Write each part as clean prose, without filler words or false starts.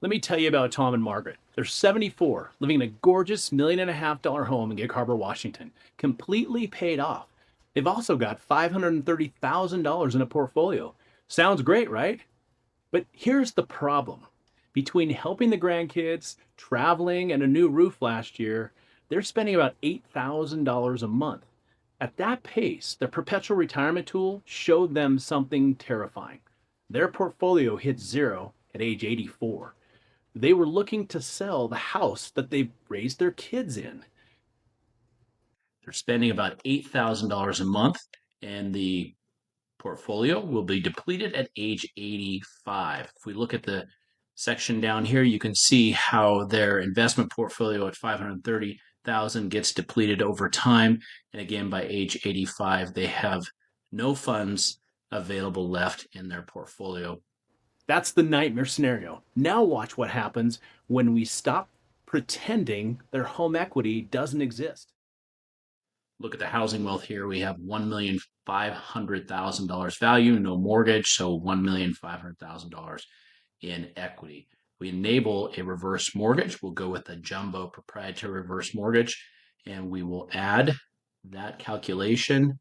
Let me tell you about Tom and Margaret. They're 74, living in a gorgeous $1.5 million home in Gig Harbor, Washington, completely paid off. They've also got $530,000 in a portfolio. Sounds great, right? But here's the problem. Between helping the grandkids, traveling, and a new roof last year, they're spending about $8,000 a month. At that pace, the Perpetual Retirement Tool showed them something terrifying. Their portfolio hit zero at age 84. They were looking to sell the house that they raised their kids in. They're spending about $8,000 a month, and the portfolio will be depleted at age 85. If we look at the section down here, you can see how their investment portfolio at 530,000 gets depleted over time. And again, by age 85, they have no funds available left in their portfolio. That's the nightmare scenario. Now watch what happens when we stop pretending their home equity doesn't exist. Look at the housing wealth here. We have $1,500,000 value, no mortgage, so $1,500,000 in equity. We enable a reverse mortgage. We'll go with a jumbo proprietary reverse mortgage, and we will add that calculation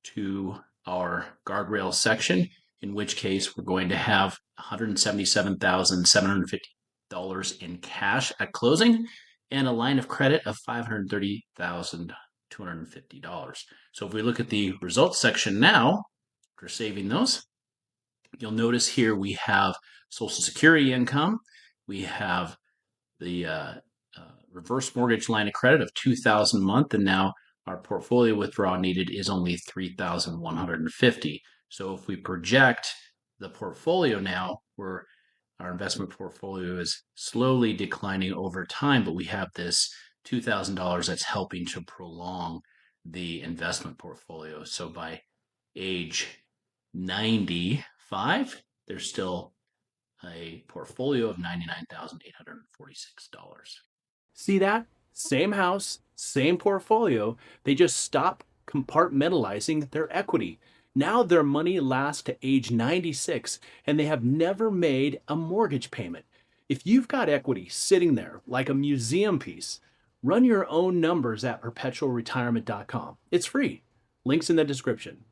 to our guardrail section, in which case we're going to have $177,750 in cash at closing and a line of credit of $530,250. So if we look at the results section now, after saving those, you'll notice here we have Social Security income. We have the reverse mortgage line of credit of $2,000 a month, and now our portfolio withdrawal needed is only $3,150. So if we project the portfolio now, where our investment portfolio is slowly declining over time, but we have this $2,000 that's helping to prolong the investment portfolio. So by age 95, there's still a portfolio of $99,846. See that? Same house, same portfolio. They just stop compartmentalizing their equity. Now their money lasts to age 96 and they have never made a mortgage payment. If you've got equity sitting there like a museum piece, run your own numbers at perpetualretirement.com. It's free. Links in the description.